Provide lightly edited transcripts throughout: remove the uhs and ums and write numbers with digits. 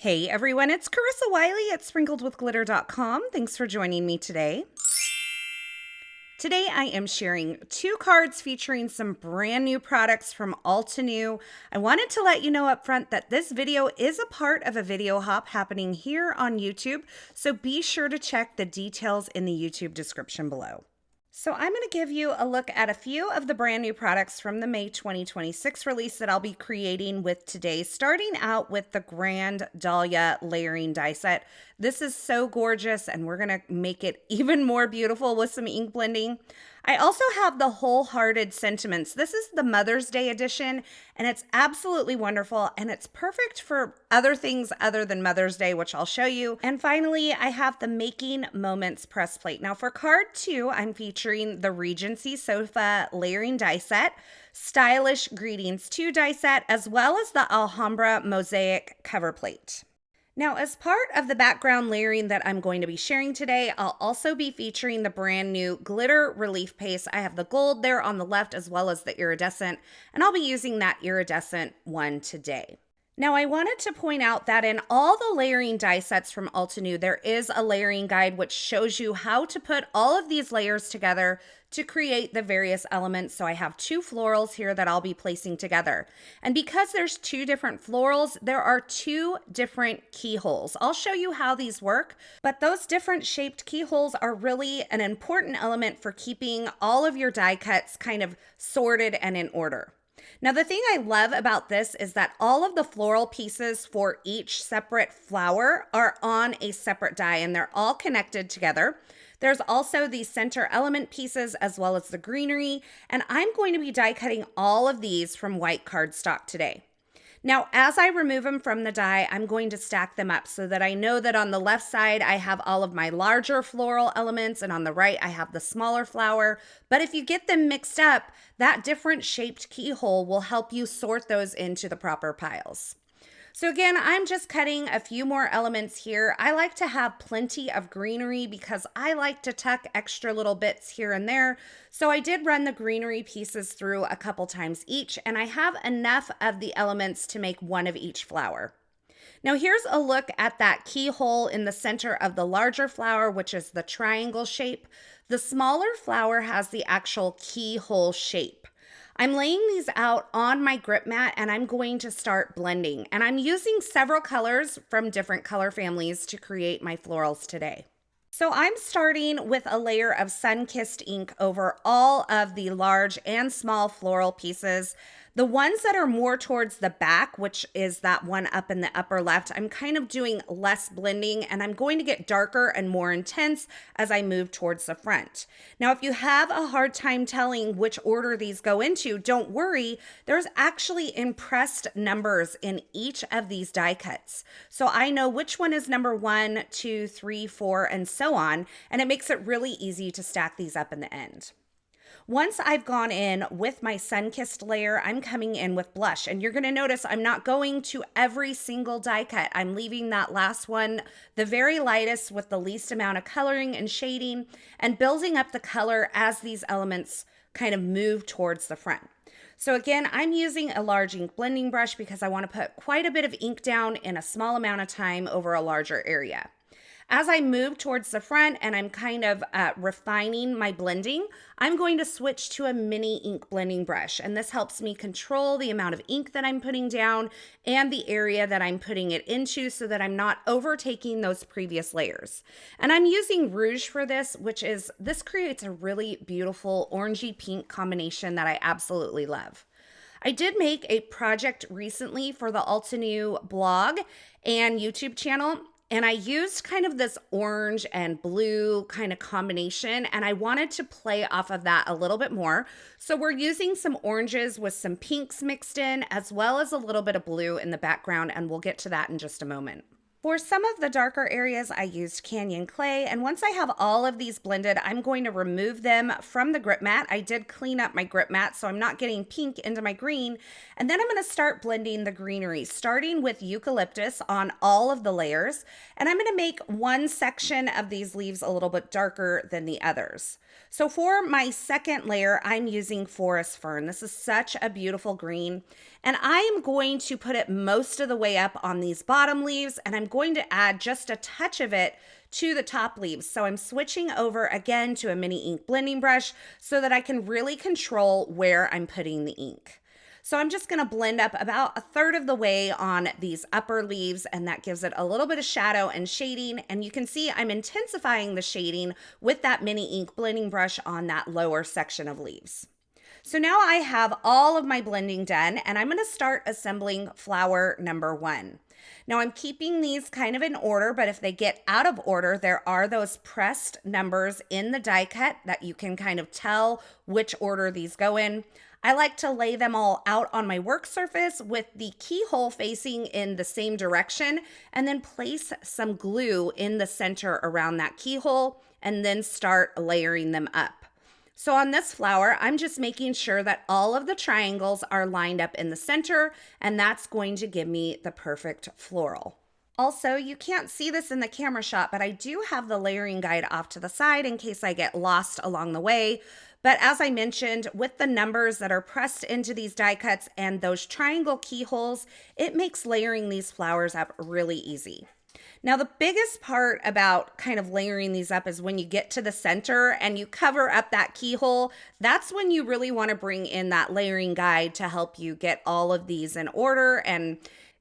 Hey everyone, it's Carissa Wiley at sprinkledwithglitter.com. Thanks for joining me today. Today I am sharing 2 cards featuring some brand new products from Altenew. I wanted to let you know up front that this video is a part of a video hop happening here on YouTube, so be sure to check the details in the YouTube description below. So I'm going to give you a look at a few of the brand new products from the May 2026 release that I'll be creating with today, starting out with the Grand Dahlia layering die set. This is so gorgeous, and we're going to make it even more beautiful with some ink blending. I also have the Wholehearted Sentiments. This is the Mother's Day edition, and it's absolutely wonderful, and it's perfect for other things other than Mother's Day, which I'll show you. And finally, I have the Making Moments press plate. Now for card 2, I'm featuring the Regency Sofa layering die set, Stylish Greetings 2 die set, as well as the Alhambra Mosaic cover plate. Now, as part of the background layering that I'm going to be sharing today, I'll also be featuring the brand new glitter relief paste. I have the gold there on the left as well as the iridescent, and I'll be using that iridescent one today. Now, I wanted to point out that in all the layering die sets from Altenew, there is a layering guide which shows you how to put all of these layers together to create the various elements. So I have 2 florals here that I'll be placing together. And because there's 2 different florals, there are 2 different keyholes. I'll show you how these work, but those different shaped keyholes are really an important element for keeping all of your die cuts kind of sorted and in order. Now, the thing I love about this is that all of the floral pieces for each separate flower are on a separate die, and they're all connected together. There's also the center element pieces as well as the greenery, and I'm going to be die cutting all of these from white cardstock today. Now, as I remove them from the die, I'm going to stack them up so that I know that on the left side, I have all of my larger floral elements, and on the right, I have the smaller flower. But if you get them mixed up, that different shaped keyhole will help you sort those into the proper piles. So again, I'm just cutting a few more elements here. I like to have plenty of greenery because I like to tuck extra little bits here and there. So I did run the greenery pieces through a couple times each, and I have enough of the elements to make one of each flower. Now here's a look at that keyhole in the center of the larger flower, which is the triangle shape. The smaller flower has the actual keyhole shape. I'm laying these out on my grip mat, and I'm going to start blending. And I'm using several colors from different color families to create my florals today. So I'm starting with a layer of sun-kissed ink over all of the large and small floral pieces. The ones that are more towards the back, which is that one up in the upper left, I'm kind of doing less blending, and I'm going to get darker and more intense as I move towards the front. Now, if you have a hard time telling which order these go into, don't worry. There's actually impressed numbers in each of these die cuts. So I know which one is number 1, 2, 3, 4, and so on, and it makes it really easy to stack these up in the end. Once I've gone in with my sun-kissed layer, I'm coming in with blush, and you're going to notice I'm not going to every single die cut. I'm leaving that last one the very lightest with the least amount of coloring and shading, and building up the color as these elements kind of move towards the front. So again, I'm using a large ink blending brush because I want to put quite a bit of ink down in a small amount of time over a larger area. As I move towards the front and I'm kind of refining my blending, I'm going to switch to a mini ink blending brush. And this helps me control the amount of ink that I'm putting down and the area that I'm putting it into so that I'm not overtaking those previous layers. And I'm using rouge for this, this creates a really beautiful orangey pink combination that I absolutely love. I did make a project recently for the Altenew blog and YouTube channel, and I used kind of this orange and blue kind of combination, and I wanted to play off of that a little bit more. So we're using some oranges with some pinks mixed in, as well as a little bit of blue in the background, and we'll get to that in just a moment. For some of the darker areas, I used Canyon clay, and once I have all of these blended, I'm going to remove them from the grip mat. I did clean up my grip mat, so I'm not getting pink into my green, and then I'm going to start blending the greenery, starting with eucalyptus on all of the layers, and I'm going to make one section of these leaves a little bit darker than the others. So for my second layer, I'm using forest fern. This is such a beautiful green, And I am going to put it most of the way up on these bottom leaves, and I'm going to add just a touch of it to the top leaves. So I'm switching over again to a mini ink blending brush so that I can really control where I'm putting the ink. So I'm just gonna blend up about a third of the way on these upper leaves, and that gives it a little bit of shadow and shading. And you can see I'm intensifying the shading with that mini ink blending brush on that lower section of leaves. So now I have all of my blending done, and I'm gonna start assembling flower number 1. Now I'm keeping these kind of in order, but if they get out of order, there are those pressed numbers in the die cut that you can kind of tell which order these go in. I like to lay them all out on my work surface with the keyhole facing in the same direction, and then place some glue in the center around that keyhole, and then start layering them up. So on this flower, I'm just making sure that all of the triangles are lined up in the center, and that's going to give me the perfect floral. Also, you can't see this in the camera shot, but I do have the layering guide off to the side in case I get lost along the way. But as I mentioned, with the numbers that are pressed into these die cuts and those triangle keyholes, it makes layering these flowers up really easy. Now, the biggest part about kind of layering these up is when you get to the center and you cover up that keyhole. That's when you really want to bring in that layering guide to help you get all of these in order and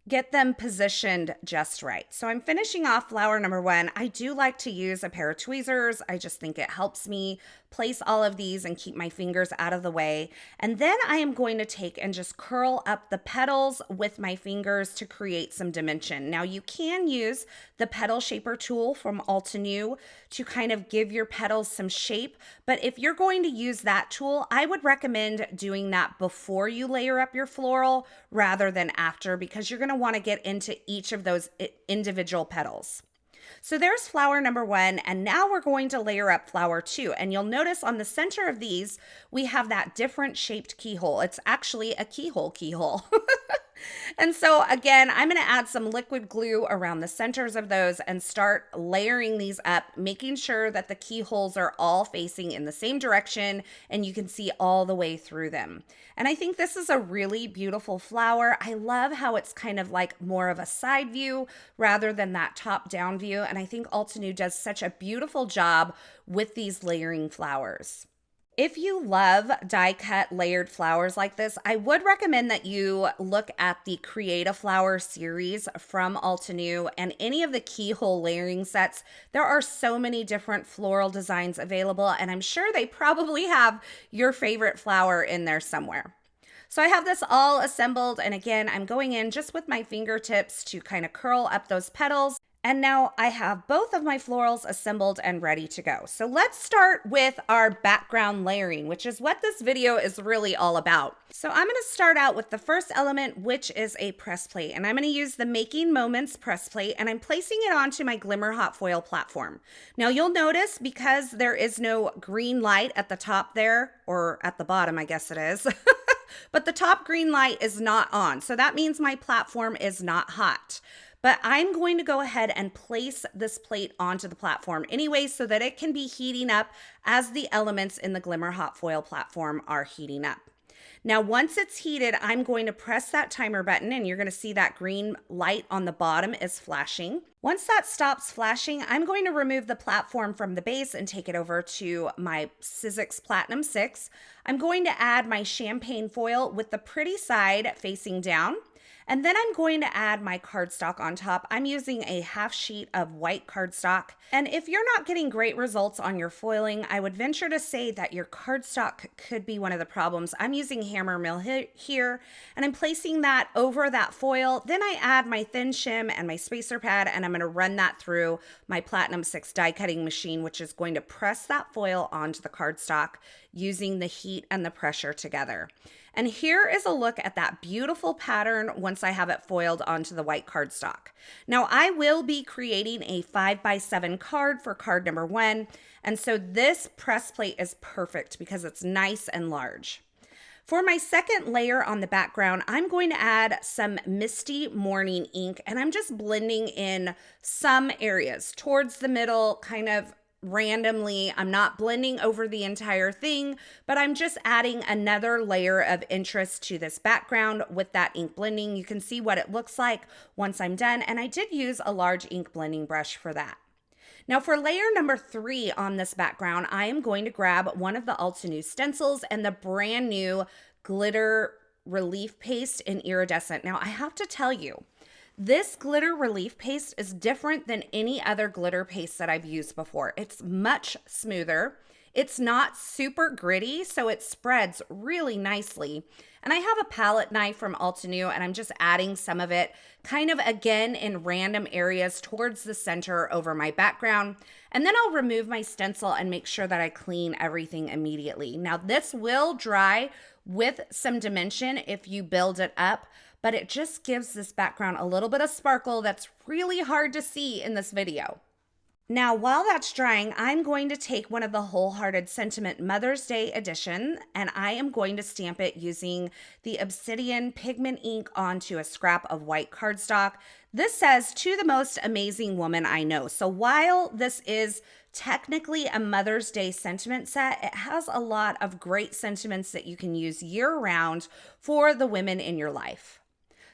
get them positioned just right. So I'm finishing off flower number 1. I do like to use a pair of tweezers. I just think it helps me place all of these and keep my fingers out of the way. And then I am going to take and just curl up the petals with my fingers to create some dimension. Now you can use the petal shaper tool from Altenew to kind of give your petals some shape. But if you're going to use that tool, I would recommend doing that before you layer up your floral rather than after, because you're going to want to get into each of those individual petals. So there's flower number 1, and now we're going to layer up flower 2. And you'll notice on the center of these, we have that different shaped keyhole. It's actually a keyhole. And so again, I'm going to add some liquid glue around the centers of those and start layering these up, making sure that the keyholes are all facing in the same direction and you can see all the way through them. And I think this is a really beautiful flower. I love how it's kind of like more of a side view rather than that top-down view. And I think Altenew does such a beautiful job with these layering flowers. If you love die cut layered flowers like this, I would recommend that you look at the Create a Flower series from Altenew and any of the keyhole layering sets. There are so many different floral designs available, and I'm sure they probably have your favorite flower in there somewhere. So I have this all assembled, and again, I'm going in just with my fingertips to kind of curl up those petals. And now I have both of my florals assembled and ready to go. So let's start with our background layering, which is what this video is really all about. So I'm going to start out with the first element, which is a press plate. And I'm going to use the Making Moments press plate, and I'm placing it onto my Glimmer Hot Foil platform. Now you'll notice, because there is no green light at the top there, or at the bottom, I guess it is, but the top green light is not on. So that means my platform is not hot. But I'm going to go ahead and place this plate onto the platform anyway so that it can be heating up as the elements in the Glimmer Hot Foil platform are heating up. Now, once it's heated, I'm going to press that timer button, and you're going to see that green light on the bottom is flashing. Once that stops flashing, I'm going to remove the platform from the base and take it over to my Sizzix Platinum 6. I'm going to add my champagne foil with the pretty side facing down. And then I'm going to add my cardstock on top. I'm using a half sheet of white cardstock. And if you're not getting great results on your foiling, I would venture to say that your cardstock could be one of the problems. I'm using hammer mill here, and I'm placing that over that foil. Then I add my thin shim and my spacer pad, and I'm going to run that through my Platinum 6 die cutting machine, which is going to press that foil onto the cardstock using the heat and the pressure together. And here is a look at that beautiful pattern once I have it foiled onto the white cardstock. Now I will be creating a 5x7 card for card number 1. And so this press plate is perfect because it's nice and large. For my second layer on the background, I'm going to add some Misty Morning ink, and I'm just blending in some areas towards the middle, kind of randomly. I'm not blending over the entire thing, but I'm just adding another layer of interest to this background with that ink blending. You can see what it looks like once I'm done, and I did use a large ink blending brush for that. Now for layer number 3 on this background, I am going to grab one of the Altenew stencils and the brand new glitter relief paste in iridescent. Now I have to tell you, this glitter relief paste is different than any other glitter paste that I've used before. It's much smoother. It's not super gritty, so it spreads really nicely. And I have a palette knife from Altenew, and I'm just adding some of it kind of again in random areas towards the center over my background. And then I'll remove my stencil and make sure that I clean everything immediately. Now this will dry with some dimension if you build it up, but it just gives this background a little bit of sparkle that's really hard to see in this video. Now, while that's drying, I'm going to take one of the Wholehearted Sentiment Mother's Day edition, and I am going to stamp it using the Obsidian pigment ink onto a scrap of white cardstock. This says, "To the most amazing woman I know." So while this is technically a Mother's Day sentiment set, it has a lot of great sentiments that you can use year-round for the women in your life.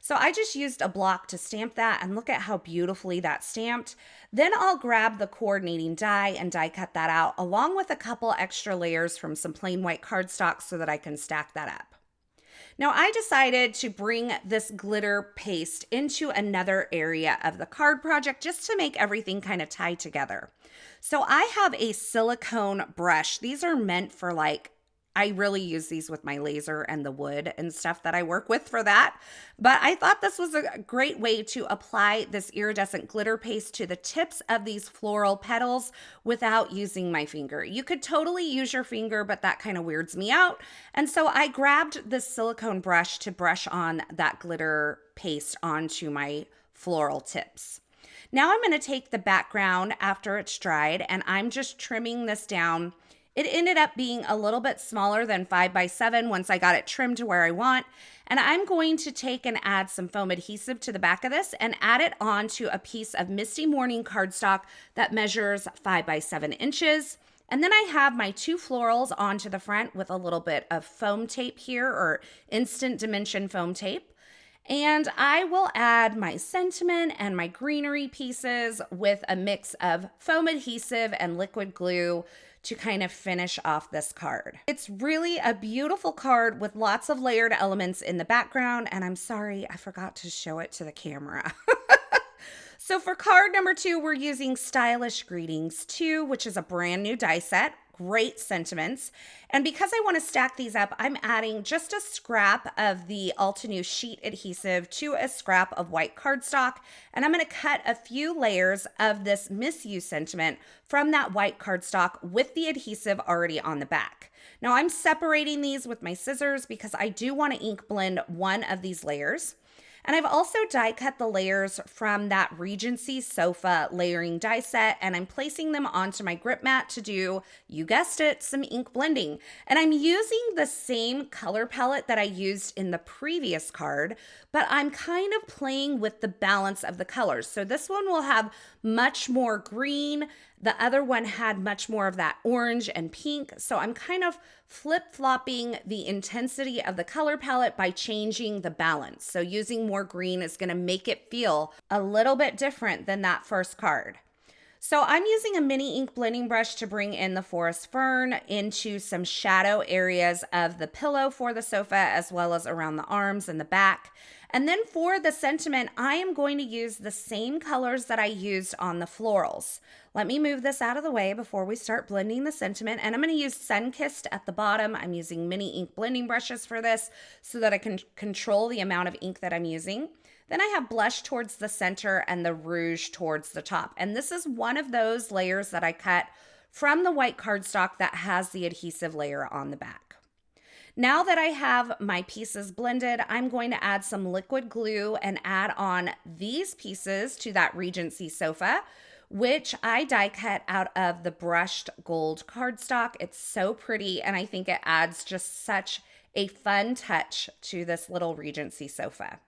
So I just used a block to stamp that, and look at how beautifully that's stamped. Then I'll grab the coordinating die and die cut that out along with a couple extra layers from some plain white cardstock so that I can stack that up. Now I decided to bring this glitter paste into another area of the card project just to make everything kind of tie together. So I have a silicone brush. These are meant for I really use these with my laser and the wood and stuff that I work with for that. But I thought this was a great way to apply this iridescent glitter paste to the tips of these floral petals without using my finger. You could totally use your finger, but that kind of weirds me out. And so I grabbed this silicone brush to brush on that glitter paste onto my floral tips. Now I'm going to take the background after it's dried, and I'm just trimming this down. It ended up being a little bit smaller than 5x7 once I got it trimmed to where I want. And I'm going to take and add some foam adhesive to the back of this and add it onto a piece of Misty Morning cardstock that measures 5x7 inches. And then I have my 2 florals onto the front with a little bit of foam tape here, or instant dimension foam tape. And I will add my sentiment and my greenery pieces with a mix of foam adhesive and liquid glue to kind of finish off this card. It's really a beautiful card with lots of layered elements in the background, and I'm sorry, I forgot to show it to the camera. So for card number 2, we're using Stylish Greetings 2, which is a brand new die set. Great sentiments. And because I want to stack these up, I'm adding just a scrap of the Altenew sheet adhesive to a scrap of white cardstock. And I'm going to cut a few layers of this Miss You sentiment from that white cardstock with the adhesive already on the back. Now I'm separating these with my scissors because I do want to ink blend one of these layers. And I've also die cut the layers from that Regency sofa layering die set, and I'm placing them onto my grip mat to do, you guessed it, some ink blending. And I'm using the same color palette that I used in the previous card, but I'm kind of playing with the balance of the colors. So this one will have much more green. The other one had much more of that orange and pink. So I'm kind of flip-flopping the intensity of the color palette by changing the balance. So using more green is going to make it feel a little bit different than that first card. So I'm using a mini ink blending brush to bring in the forest fern into some shadow areas of the pillow for the sofa, as well as around the arms and the back. And then for the sentiment, I am going to use the same colors that I used on the florals. Let me move this out of the way before we start blending the sentiment. And I'm going to use Sunkissed at the bottom. I'm using mini ink blending brushes for this so that I can control the amount of ink that I'm using. Then I have Blush towards the center and the Rouge towards the top. And this is one of those layers that I cut from the white cardstock that has the adhesive layer on the back. Now that I have my pieces blended, I'm going to add some liquid glue and add on these pieces to that Regency sofa, which I die cut out of the brushed gold cardstock. It's so pretty, and I think it adds just such a fun touch to this little Regency sofa.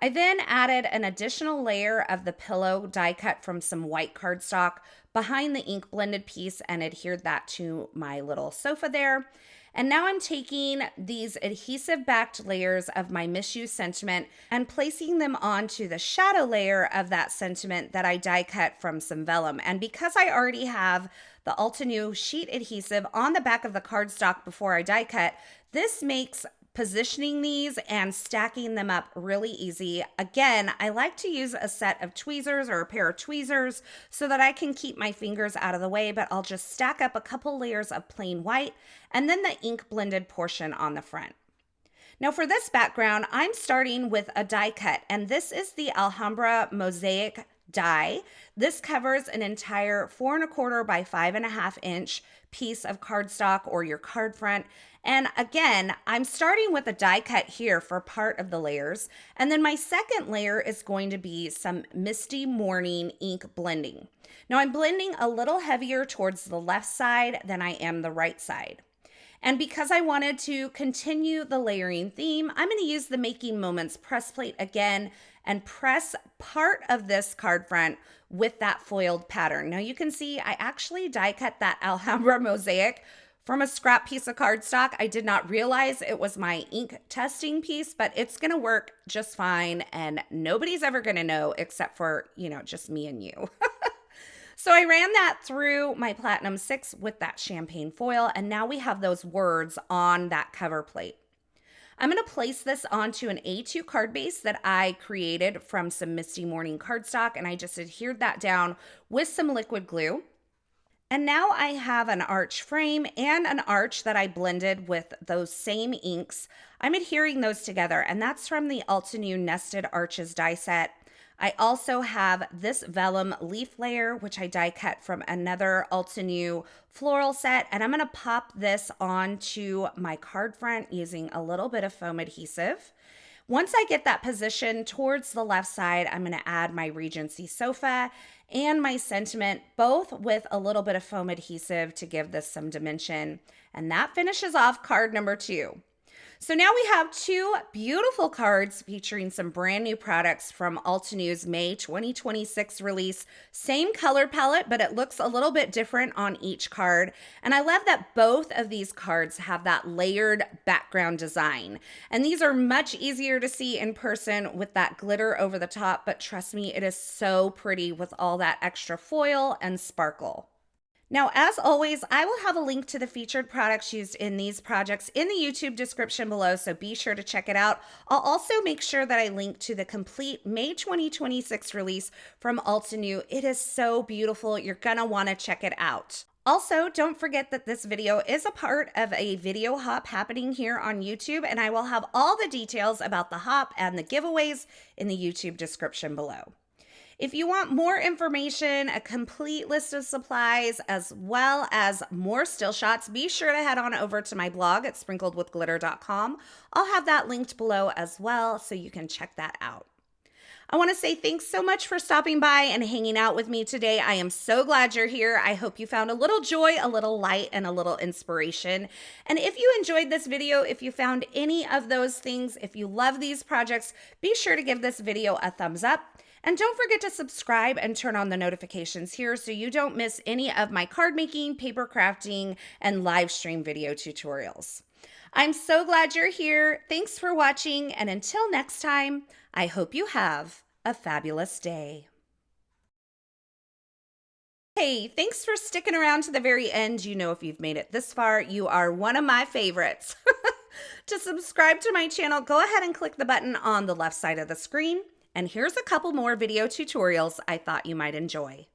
I then added an additional layer of the pillow die cut from some white cardstock behind the ink blended piece and adhered that to my little sofa there. And now I'm taking these adhesive backed layers of my misused sentiment and placing them onto the shadow layer of that sentiment that I die cut from some vellum. And because I already have the Altenew sheet adhesive on the back of the cardstock before I die cut, this makes positioning these and stacking them up really easy. Again, I like to use a set of tweezers or a pair of tweezers so that I can keep my fingers out of the way, but I'll just stack up a couple layers of plain white and then the ink blended portion on the front. Now for this background, I'm starting with a die cut, and this is the Alhambra Mosaic die. This covers an entire 4 1/4 by 5 1/2 inch piece of cardstock or your card front. And again, I'm starting with a die cut here for part of the layers. And then my second layer is going to be some Misty Morning ink blending. Now I'm blending a little heavier towards the left side than I am the right side. And because I wanted to continue the layering theme, I'm going to use the Making Moments press plate again and press part of this card front with that foiled pattern. Now you can see I actually die cut that Alhambra Mosaic from a scrap piece of cardstock. I did not realize it was my ink testing piece, but it's going to work just fine and nobody's ever going to know except for, just me and you. So I ran that through my Platinum 6 with that champagne foil, and now we have those words on that cover plate. I'm going to place this onto an A2 card base that I created from some Misty Morning cardstock, and I just adhered that down with some liquid glue. And now I have an arch frame and an arch that I blended with those same inks. I'm adhering those together, and that's from the Altenew Nested Arches die set. I also have this vellum leaf layer, which I die cut from another Altenew floral set, and I'm going to pop this onto my card front using a little bit of foam adhesive. Once I get that position towards the left side, I'm going to add my Regency sofa and my sentiment, both with a little bit of foam adhesive to give this some dimension. And that finishes off card number 2. So now we have 2 beautiful cards featuring some brand new products from Altenew's May 2026 release. Same color palette, but it looks a little bit different on each card. And I love that both of these cards have that layered background design. And these are much easier to see in person with that glitter over the top, but trust me, it is so pretty with all that extra foil and sparkle. Now, as always, I will have a link to the featured products used in these projects in the YouTube description below, so be sure to check it out. I'll also make sure that I link to the complete May 2026 release from Altenew. It is so beautiful. You're gonna wanna check it out. Also, don't forget that this video is a part of a video hop happening here on YouTube, and I will have all the details about the hop and the giveaways in the YouTube description below. If you want more information, a complete list of supplies, as well as more still shots, be sure to head on over to my blog at sprinkledwithglitter.com. I'll have that linked below as well, so you can check that out. I want to say thanks so much for stopping by and hanging out with me today. I am so glad you're here. I hope you found a little joy, a little light, and a little inspiration. And if you enjoyed this video, if you found any of those things, if you love these projects, be sure to give this video a thumbs up. And don't forget to subscribe and turn on the notifications here so you don't miss any of my card making, paper crafting, and live stream video tutorials. I'm so glad you're here. Thanks for watching, and until next time, I hope you have a fabulous day. Hey, thanks for sticking around to the very end. You know, if you've made it this far, you are one of my favorites. To subscribe to my channel, go ahead and click the button on the left side of the screen. And here's a couple more video tutorials I thought you might enjoy.